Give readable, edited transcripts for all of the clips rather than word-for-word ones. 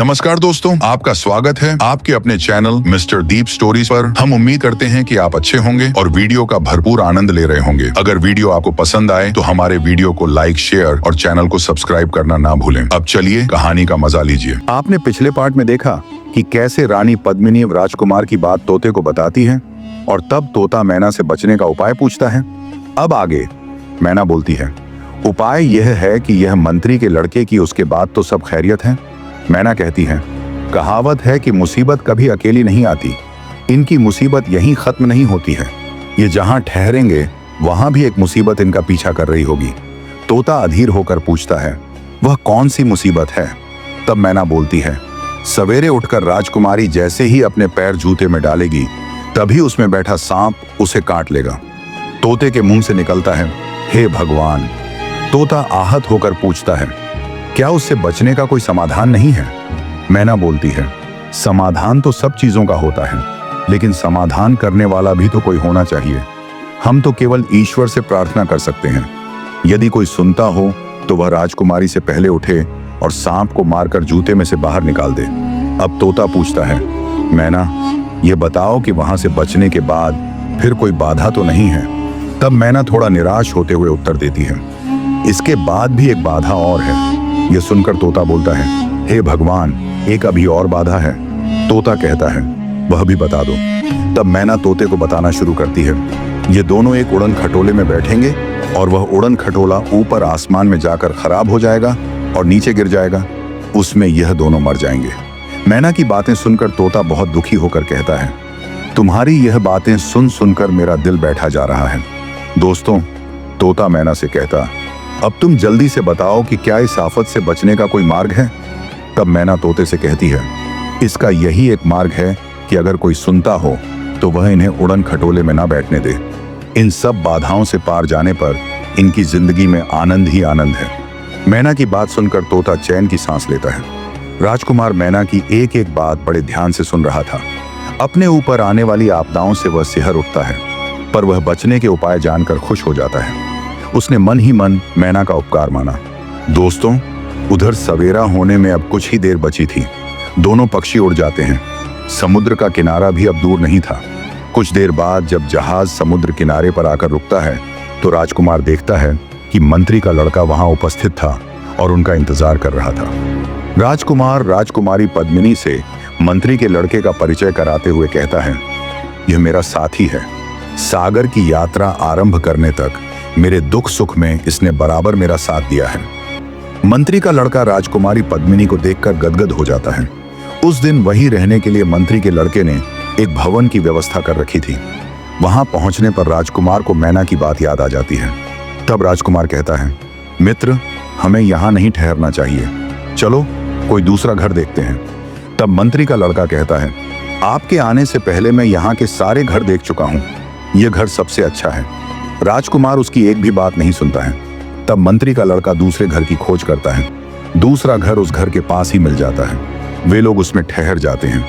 नमस्कार दोस्तों, आपका स्वागत है आपके अपने चैनल मिस्टर दीप स्टोरीज पर। हम उम्मीद करते हैं कि आप अच्छे होंगे और वीडियो का भरपूर आनंद ले रहे होंगे। अगर वीडियो आपको पसंद आए तो हमारे वीडियो को लाइक, शेयर और चैनल को सब्सक्राइब करना ना भूलें। अब चलिए कहानी का मजा लीजिए। आपने पिछले पार्ट में देखा कि कैसे रानी पद्मिनी राजकुमार की बात तोते को बताती है और तब तोता मैना से बचने का उपाय पूछता है। अब आगे मैना बोलती है, उपाय यह है कि यह मंत्री के लड़के की उसके बाद तो सब खैरियत है। मैना कहती है, कहावत है कि मुसीबत कभी अकेली नहीं आती, इनकी मुसीबत यहीं खत्म नहीं होती है, ये जहां ठहरेंगे वहां भी एक मुसीबत इनका पीछा कर रही होगी। तोता अधीर होकर पूछता है, वह कौन सी मुसीबत है? तब मैना बोलती है, सवेरे उठकर राजकुमारी जैसे ही अपने पैर जूते में डालेगी तभी उसमें बैठा सांप उसे काट लेगा। तोते के मुंह से निकलता है, हे भगवान। तोता आहत होकर पूछता है, क्या उससे बचने का कोई समाधान नहीं है? मैना बोलती है, समाधान तो सब चीजों का होता है, लेकिन समाधान करने वाला भी तो कोई होना चाहिए। हम तो केवल ईश्वर से प्रार्थना कर सकते हैं। यदि कोई सुनता हो तो वह राजकुमारी से पहले उठे और सांप को मारकर जूते में से बाहर निकाल दे। अब तोता पूछता है, मैना ये बताओ कि वहां से बचने के बाद फिर कोई बाधा तो नहीं है? तब मैना थोड़ा निराश होते हुए उत्तर देती है, इसके बाद भी एक बाधा और है। यह सुनकर तोता बोलता है, हे भगवान, एक अभी और बाधा है। तोता कहता है, वह भी बता दो। तब मैना तोते को बताना शुरू करती है, ये दोनों एक उड़न खटोले में बैठेंगे और वह उड़न खटोला ऊपर आसमान में जाकर खराब हो जाएगा और नीचे गिर जाएगा, उसमें यह दोनों मर जाएंगे। मैना की बातें सुनकर तोता बहुत दुखी होकर कहता है, तुम्हारी यह बातें सुन सुनकर मेरा दिल बैठा जा रहा है। दोस्तों, तोता मैना से कहता, अब तुम जल्दी से बताओ कि क्या इस आफत से बचने का कोई मार्ग है? तब मैना तोते से कहती है, इसका यही एक मार्ग है कि अगर कोई सुनता हो तो वह इन्हें उड़न खटोले में ना बैठने दे। इन सब बाधाओं से पार जाने पर इनकी जिंदगी में आनंद ही आनंद है। मैना की बात सुनकर तोता चैन की सांस लेता है। राजकुमार मैना की एक एक बात बड़े ध्यान से सुन रहा था। अपने ऊपर आने वाली आपदाओं से वह सिहर उठता है, पर वह बचने के उपाय जानकर खुश हो जाता है। उसने मन ही मन मैना का उपकार माना। दोस्तों, उधर सवेरा होने में अब कुछ ही देर बची थी। दोनों पक्षी उड़ जाते हैं। समुद्र का किनारा भी अब दूर नहीं था। कुछ देर बाद जब जहाज समुद्र किनारे पर आकर रुकता है तो राजकुमार देखता है कि मंत्री का लड़का वहां उपस्थित था और उनका इंतजार कर रहा था। राजकुमार राजकुमारी पद्मिनी से मंत्री के लड़के का परिचय कराते हुए कहता है, यह मेरा साथी है। सागर की यात्रा आरंभ करने तक मेरे दुख सुख में इसने बराबर मेरा साथ दिया है। मंत्री का लड़का राजकुमारी पद्मिनी को देखकर गदगद हो जाता है। उस दिन वहीं रहने के लिए मंत्री के लड़के ने एक भवन की व्यवस्था कर रखी थी। वहां पहुंचने पर राजकुमार को मैना की बात याद आ जाती है। तब राजकुमार कहता है, मित्र, हमें यहां नहीं ठहरना चाहिए, चलो कोई दूसरा घर देखते हैं। तब मंत्री का लड़का कहता है, आपके आने से पहले मैं यहाँ के सारे घर देख चुका हूँ, यह घर सबसे अच्छा है। राजकुमार उसकी एक भी बात नहीं सुनता है। तब मंत्री का लड़का दूसरे घर की खोज करता है। दूसरा घर उस घर के पास ही मिल जाता है। वे लोग उसमें ठहर जाते हैं।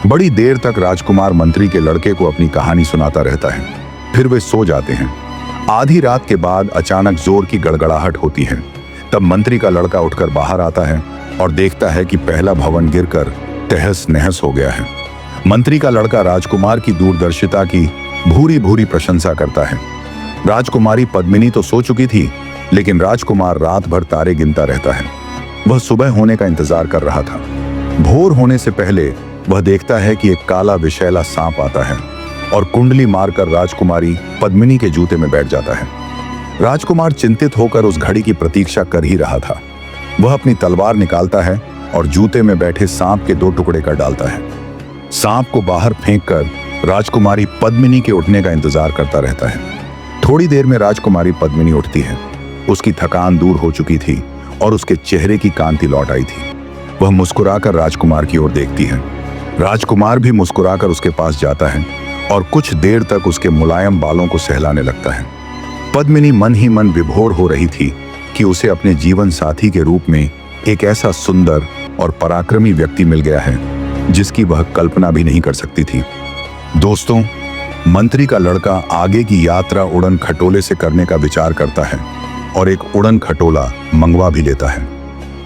बड़ी देर तक राजकुमार मंत्री के लड़के को अपनी कहानी सुनाता रहता है। फिर वे सो जाते हैं। आधी रात के बाद अचानक जोर की गड़गड़ाहट होती है। तब मंत्री का लड़का उठकर बाहर आता है और देखता है कि पहला भवन गिरकर तहस नहस हो गया है। मंत्री का लड़का राजकुमार की दूरदर्शिता की भूरी भूरी प्रशंसा करता है। राजकुमारी पद्मिनी तो सो चुकी थी, लेकिन राजकुमार रात भर तारे गिनता रहता है। वह सुबह होने का इंतजार कर रहा था। भोर होने से पहले वह देखता है कि एक काला विषैला सांप आता है और कुंडली मारकर राजकुमारी पद्मिनी के जूते में बैठ जाता है। राजकुमार चिंतित होकर उस घड़ी की प्रतीक्षा कर ही रहा था। वह अपनी तलवार निकालता है और जूते में बैठे सांप के 2 टुकड़े कर डालता है। सांप को बाहर फेंककर राजकुमारी पद्मिनी के उठने का इंतजार करता रहता है। थोड़ी देर में राजकुमारी पद्मिनी उठती है। उसकी थकान दूर हो चुकी थी और उसके चेहरे की कांति लौट आई थी। वह मुस्कुराकर राजकुमार की ओर देखती है। राजकुमार भी मुस्कुराकर उसके पास जाता है और कुछ देर तक उसके मुलायम बालों को सहलाने लगता है। पद्मिनी मन ही मन विभोर हो रही थी कि उसे अपने जीवन साथी के रूप में एक ऐसा सुंदर और पराक्रमी व्यक्ति मिल गया है जिसकी वह कल्पना भी नहीं कर सकती थी। दोस्तों, मंत्री का लड़का आगे की यात्रा उड़न खटोले से करने का विचार करता है और एक उड़न खटोला मंगवा भी लेता है।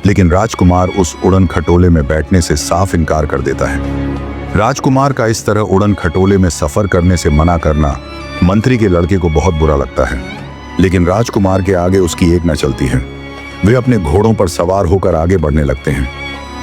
लेकिन राजकुमार उस उड़न खटोले में बैठने से साफ इनकार कर देता है। राजकुमार का इस तरह उड़न खटोले में सफर करने से मना करना मंत्री के लड़के को बहुत बुरा लगता है, लेकिन राजकुमार के आगे उसकी एक न चलती है। वे अपने घोड़ों पर सवार होकर आगे बढ़ने लगते हैं।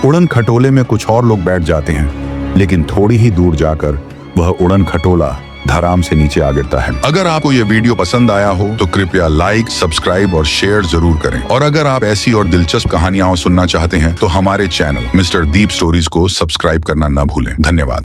उड़न खटोले में कुछ और लोग बैठ जाते हैं, लेकिन थोड़ी ही दूर जाकर वह उड़न खटोला धड़ाम से नीचे आ गिरता है। अगर आपको यह वीडियो पसंद आया हो तो कृपया लाइक, सब्सक्राइब और शेयर जरूर करें। और अगर आप ऐसी और दिलचस्प कहानियां सुनना चाहते हैं तो हमारे चैनल मिस्टर दीप स्टोरीज को सब्सक्राइब करना न भूलें। धन्यवाद।